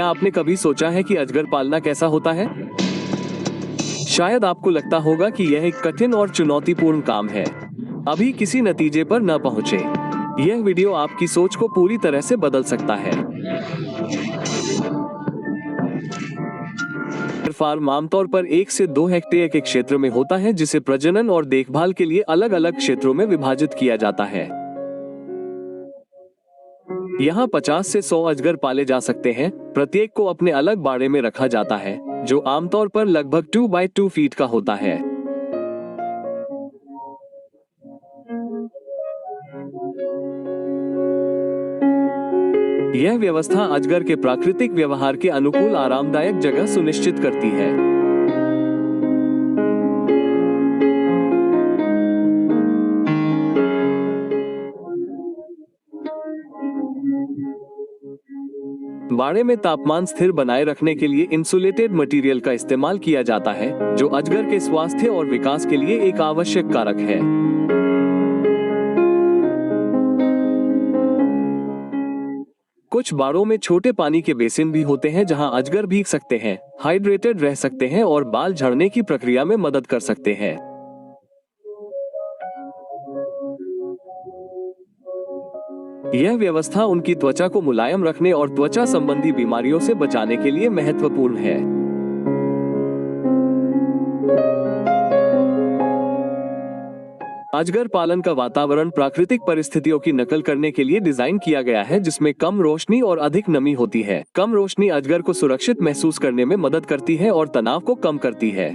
क्या आपने कभी सोचा है कि अजगर पालना कैसा होता है? शायद आपको लगता होगा कि यह एक कठिन और चुनौतीपूर्ण काम है। अभी किसी नतीजे पर न पहुंचे। यह वीडियो आपकी सोच को पूरी तरह से बदल सकता है। फार्म आमतौर पर 1 से 2 हेक्टेयर के क्षेत्र में होता है, जिसे प्रजनन और देखभाल के लिए अलग-अलग क्षेत्रों में विभाजित किया जाता है। यहाँ 50 से 100 अजगर पाले जा सकते हैं। प्रत्येक को अपने अलग बाड़े में रखा जाता है, जो आमतौर पर लगभग 2 बाय 2 फीट का होता है। यह व्यवस्था अजगर के प्राकृतिक व्यवहार के अनुकूल आरामदायक जगह सुनिश्चित करती है। बाड़े में तापमान स्थिर बनाए रखने के लिए इंसुलेटेड मटेरियल का इस्तेमाल किया जाता है, जो अजगर के स्वास्थ्य और विकास के लिए एक आवश्यक कारक है। कुछ बाड़ों में छोटे पानी के बेसिन भी होते हैं, जहां अजगर भीग सकते हैं, हाइड्रेटेड रह सकते हैं और बाल झड़ने की प्रक्रिया में मदद कर सकते हैं। यह व्यवस्था उनकी त्वचा को मुलायम रखने और त्वचा संबंधी बीमारियों से बचाने के लिए महत्वपूर्ण है। अजगर पालन का वातावरण प्राकृतिक परिस्थितियों की नकल करने के लिए डिजाइन किया गया है, जिसमें कम रोशनी और अधिक नमी होती है। कम रोशनी अजगर को सुरक्षित महसूस करने में मदद करती है और तनाव को कम करती है,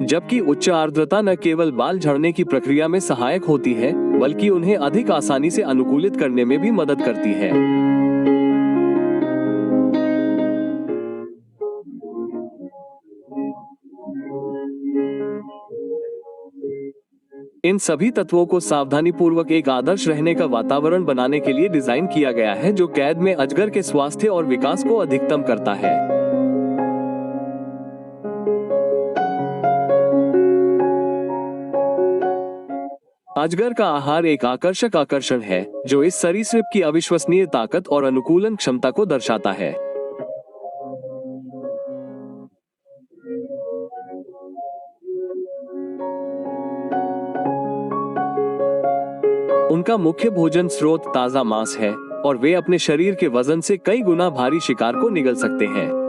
जबकि उच्च आर्द्रता न केवल बाल झड़ने की प्रक्रिया में सहायक होती है, बल्कि उन्हें अधिक आसानी से अनुकूलित करने में भी मदद करती है। इन सभी तत्वों को सावधानीपूर्वक एक आदर्श रहने का वातावरण बनाने के लिए डिजाइन किया गया है, जो कैद में अजगर के स्वास्थ्य और विकास को अधिकतम करता है। अजगर का आहार एक आकर्षक आकर्षण है, जो इस सरीसृप की अविश्वसनीय ताकत और अनुकूलन क्षमता को दर्शाता है। उनका मुख्य भोजन स्रोत ताजा मांस है, और वे अपने शरीर के वजन से कई गुना भारी शिकार को निगल सकते हैं।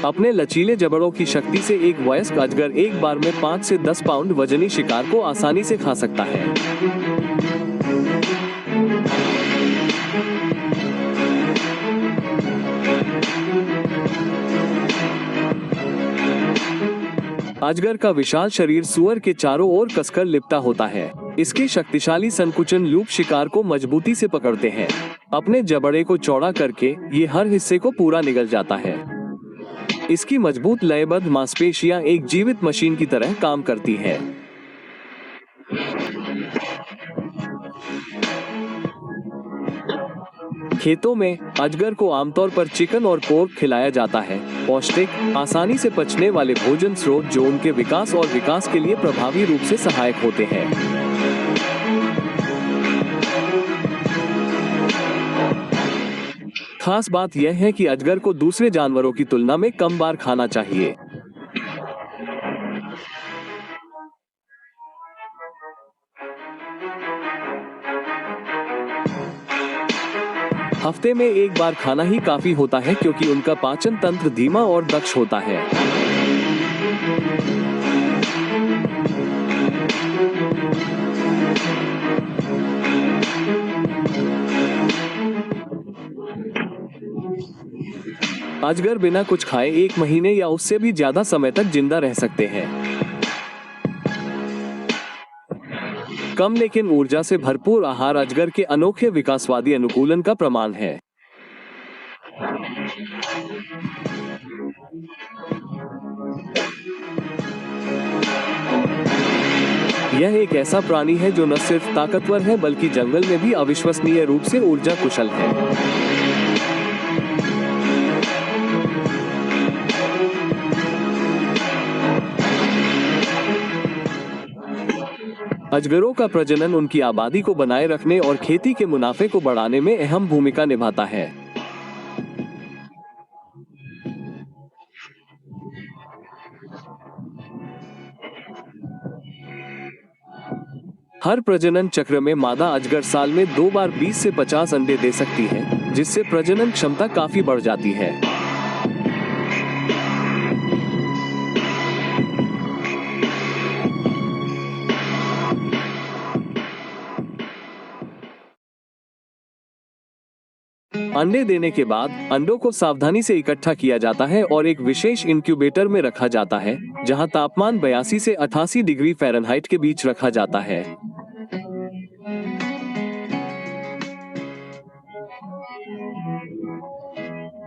अपने लचीले जबड़ों की शक्ति से एक वयस्क अजगर एक बार में 5 से 10 पाउंड वजनी शिकार को आसानी से खा सकता है। अजगर का विशाल शरीर सुअर के चारों ओर कसकर लिपटा होता है। इसके शक्तिशाली संकुचन लूप शिकार को मजबूती से पकड़ते हैं। अपने जबड़े को चौड़ा करके ये हर हिस्से को पूरा निगल जाता है। इसकी मजबूत लयबद्ध मांसपेशियां एक जीवित मशीन की तरह काम करती हैं। खेतों में अजगर को आमतौर पर चिकन और पोर्क खिलाया जाता है, पौष्टिक, आसानी से पचने वाले भोजन स्रोत जो उनके विकास और विकास के लिए प्रभावी रूप से सहायक होते हैं। खास बात यह है कि अजगर को दूसरे जानवरों की तुलना में कम बार खाना चाहिए। हफ्ते में एक बार खाना ही काफी होता है, क्योंकि उनका पाचन तंत्र धीमा और दक्ष होता है। अजगर बिना कुछ खाए 1 महीने या उससे भी ज्यादा समय तक जिंदा रह सकते हैं। कम लेकिन ऊर्जा से भरपूर आहार अजगर के अनोखे विकासवादी अनुकूलन का प्रमाण है। यह एक ऐसा प्राणी है जो न सिर्फ ताकतवर है बल्कि जंगल में भी अविश्वसनीय रूप से ऊर्जा कुशल है। अजगरों का प्रजनन उनकी आबादी को बनाए रखने और खेती के मुनाफे को बढ़ाने में अहम भूमिका निभाता है। हर प्रजनन चक्र में मादा अजगर साल में 2 बार 20 से 50 अंडे दे सकती है, जिससे प्रजनन क्षमता काफी बढ़ जाती है। अंडे देने के बाद अंडों को सावधानी से इकट्ठा किया जाता है और एक विशेष इंक्यूबेटर में रखा जाता है, जहां तापमान 82 से 88 डिग्री फ़ारेनहाइट के बीच रखा जाता है।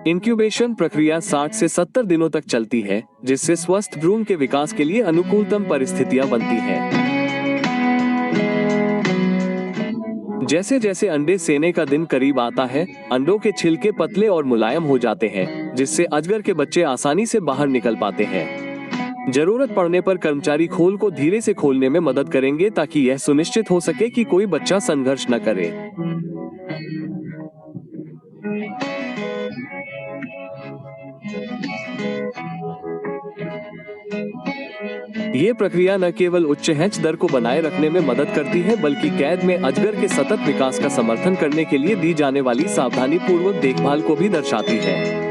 इंक्यूबेशन प्रक्रिया 60 से 70 दिनों तक चलती है, जिससे स्वस्थ भ्रूण के विकास के लिए अनुकूलतम परिस्थितियां बनती हैं। जैसे जैसे अंडे सेने का दिन करीब आता है, अंडों के छिलके पतले और मुलायम हो जाते हैं, जिससे अजगर के बच्चे आसानी से बाहर निकल पाते हैं। जरूरत पड़ने पर कर्मचारी खोल को धीरे से खोलने में मदद करेंगे ताकि यह सुनिश्चित हो सके कि कोई बच्चा संघर्ष न करे। ये प्रक्रिया न केवल उच्च हैच दर को बनाए रखने में मदद करती है बल्कि कैद में अजगर के सतत विकास का समर्थन करने के लिए दी जाने वाली सावधानी पूर्वक देखभाल को भी दर्शाती है।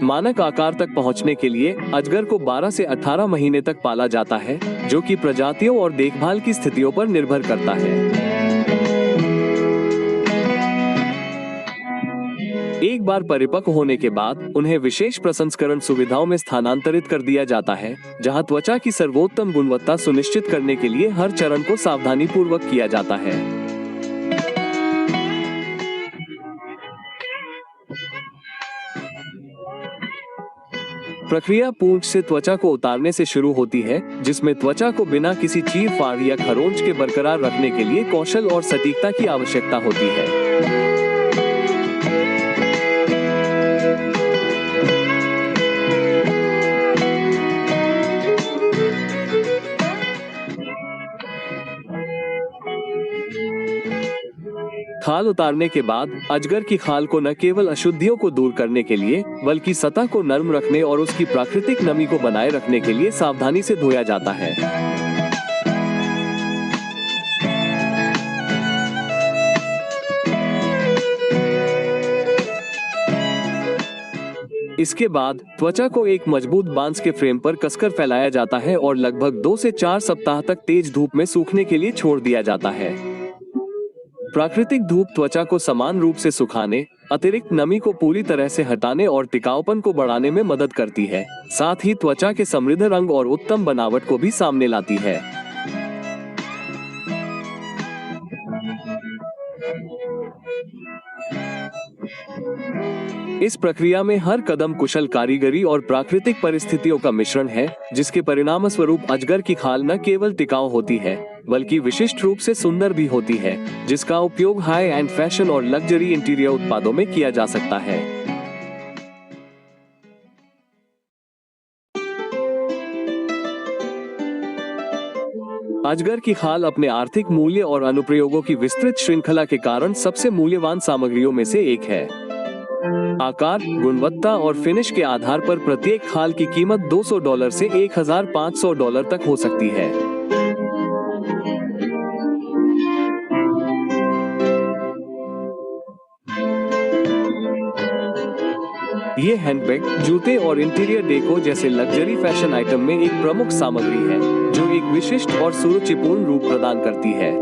मानक आकार तक पहुंचने के लिए अजगर को 12 से 18 महीने तक पाला जाता है, जो कि प्रजातियों और देखभाल की स्थितियों पर निर्भर करता है। एक बार परिपक्व होने के बाद उन्हें विशेष प्रसंस्करण सुविधाओं में स्थानांतरित कर दिया जाता है, जहां त्वचा की सर्वोत्तम गुणवत्ता सुनिश्चित करने के लिए हर चरण को सावधानीपूर्वक किया जाता है। प्रक्रिया पूंछ से त्वचा को उतारने से शुरू होती है, जिसमें त्वचा को बिना किसी चीर फाड़ या खरोंच के बरकरार रखने के लिए कौशल और सटीकता की आवश्यकता होती है। खाल उतारने के बाद अजगर की खाल को न केवल अशुद्धियों को दूर करने के लिए बल्कि सतह को नरम रखने और उसकी प्राकृतिक नमी को बनाए रखने के लिए सावधानी से धोया जाता है। इसके बाद त्वचा को एक मजबूत बांस के फ्रेम पर कसकर फैलाया जाता है और लगभग 2 से 4 सप्ताह तक तेज धूप में सूखने के लिए छोड़ दिया जाता है। प्राकृतिक धूप त्वचा को समान रूप से सुखाने, अतिरिक्त नमी को पूरी तरह से हटाने और टिकाऊपन को बढ़ाने में मदद करती है। साथ ही त्वचा के समृद्ध रंग और उत्तम बनावट को भी सामने लाती है। इस प्रक्रिया में हर कदम कुशल कारीगरी और प्राकृतिक परिस्थितियों का मिश्रण है, जिसके परिणामस्वरूप अजगर की खाल न केवल टिकाऊ होती है बल्कि विशिष्ट रूप से सुंदर भी होती है, जिसका उपयोग हाई एंड फैशन और लग्जरी इंटीरियर उत्पादों में किया जा सकता है। अजगर की खाल अपने आर्थिक मूल्य और अनुप्रयोगों की विस्तृत श्रृंखला के कारण सबसे मूल्यवान सामग्रियों में से एक है। आकार, गुणवत्ता और फिनिश के आधार पर प्रत्येक खाल की कीमत $200 से $1,500 तक हो सकती है। ये हैंडबैग, जूते और इंटीरियर डेको जैसे लग्जरी फैशन आइटम में एक प्रमुख सामग्री है, जो एक विशिष्ट और सुरुचिपूर्ण रूप प्रदान करती है।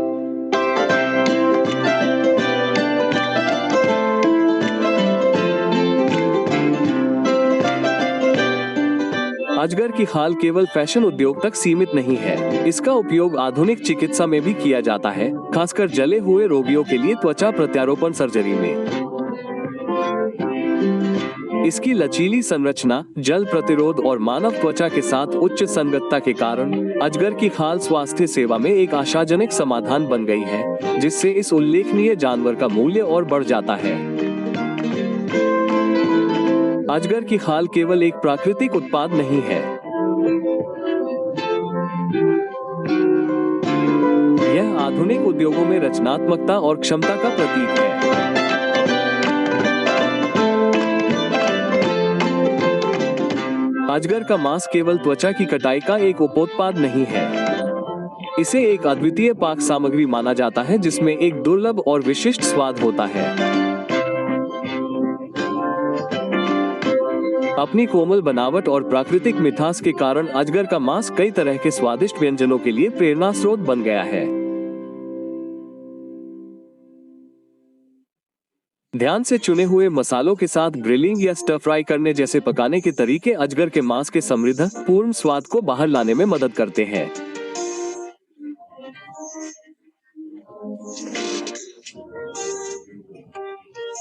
अजगर की खाल केवल फैशन उद्योग तक सीमित नहीं है। इसका उपयोग आधुनिक चिकित्सा में भी किया जाता है, खासकर जले हुए रोगियों के लिए त्वचा प्रत्यारोपण सर्जरी में। इसकी लचीली संरचना, जल प्रतिरोध और मानव त्वचा के साथ उच्च संगतता के कारण अजगर की खाल स्वास्थ्य सेवा में एक आशाजनक समाधान बन गई है, जिससे इस उल्लेखनीय जानवर का मूल्य और बढ़ जाता है। अजगर की खाल केवल एक प्राकृतिक उत्पाद नहीं है, यह आधुनिक उद्योगों में रचनात्मकता और क्षमता का प्रतीक है। अजगर का मांस केवल त्वचा की कटाई का एक उपोत्पाद नहीं है। इसे एक अद्वितीय पाक सामग्री माना जाता है जिसमें एक दुर्लभ और विशिष्ट स्वाद होता है। अपनी कोमल बनावट और प्राकृतिक मिठास के कारण अजगर का मांस कई तरह के स्वादिष्ट व्यंजनों के लिए प्रेरणा स्रोत बन गया है। ध्यान से चुने हुए मसालों के साथ ग्रिलिंग या स्टर फ्राई करने जैसे पकाने के तरीके अजगर के मांस के समृद्ध, पूर्ण स्वाद को बाहर लाने में मदद करते हैं।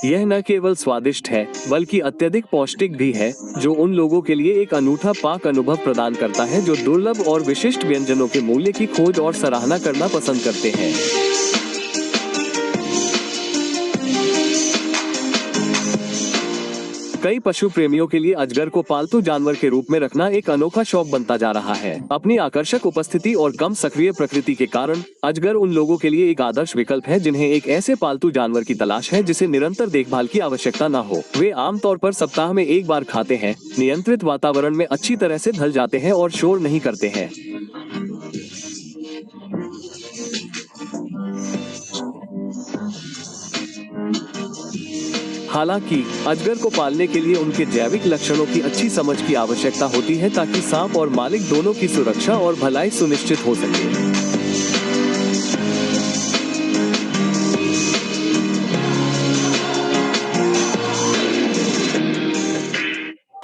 यह न केवल स्वादिष्ट है, बल्कि अत्यधिक पौष्टिक भी है, जो उन लोगों के लिए एक अनूठा पाक अनुभव प्रदान करता है जो दुर्लभ और विशिष्ट व्यंजनों के मूल्य की खोज और सराहना करना पसंद करते हैं। कई पशु प्रेमियों के लिए अजगर को पालतू जानवर के रूप में रखना एक अनोखा शौक बनता जा रहा है। अपनी आकर्षक उपस्थिति और कम सक्रिय प्रकृति के कारण अजगर उन लोगों के लिए एक आदर्श विकल्प है जिन्हें एक ऐसे पालतू जानवर की तलाश है जिसे निरंतर देखभाल की आवश्यकता न हो। वे आमतौर पर सप्ताह में एक बार खाते हैं, नियंत्रित वातावरण में अच्छी तरह से ढल जाते हैं और शोर नहीं करते हैं। हालांकि अजगर को पालने के लिए उनके जैविक लक्षणों की अच्छी समझ की आवश्यकता होती है ताकि सांप और मालिक दोनों की सुरक्षा और भलाई सुनिश्चित हो सके।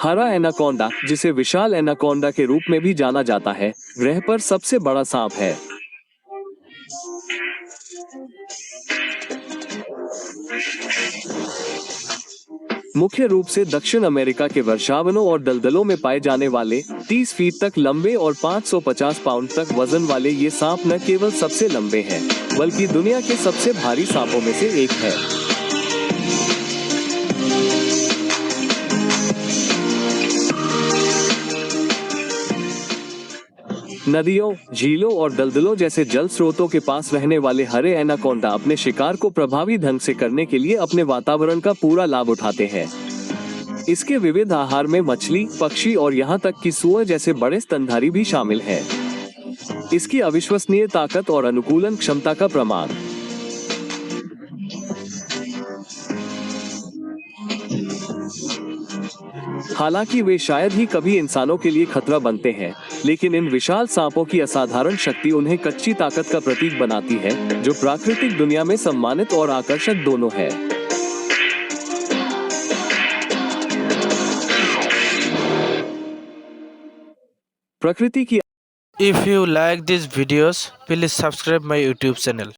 हरा एनाकोंडा, जिसे विशाल एनाकोंडा के रूप में भी जाना जाता है, ग्रह पर सबसे बड़ा सांप है। मुख्य रूप से दक्षिण अमेरिका के वर्षावनों और दलदलों में पाए जाने वाले 30 फीट तक लंबे और 550 पाउंड तक वजन वाले ये सांप न केवल सबसे लंबे हैं, बल्कि दुनिया के सबसे भारी सांपों में से एक है। नदियों, झीलों और दलदलों जैसे जल स्रोतों के पास रहने वाले हरे एनाकोंडा अपने शिकार को प्रभावी ढंग से करने के लिए अपने वातावरण का पूरा लाभ उठाते हैं। इसके विविध आहार में मछली, पक्षी और यहाँ तक कि सूअर जैसे बड़े स्तनधारी भी शामिल हैं। इसकी अविश्वसनीय ताकत और अनुकूलन क्षमता का प्रमाण। हालांकि वे शायद ही कभी इंसानों के लिए खतरा बनते हैं, लेकिन इन विशाल सांपों की असाधारण शक्ति उन्हें कच्ची ताकत का प्रतीक बनाती है, जो प्राकृतिक दुनिया में सम्मानित और आकर्षक दोनों है। प्रकृति की If you like these videos, please subscribe my YouTube channel.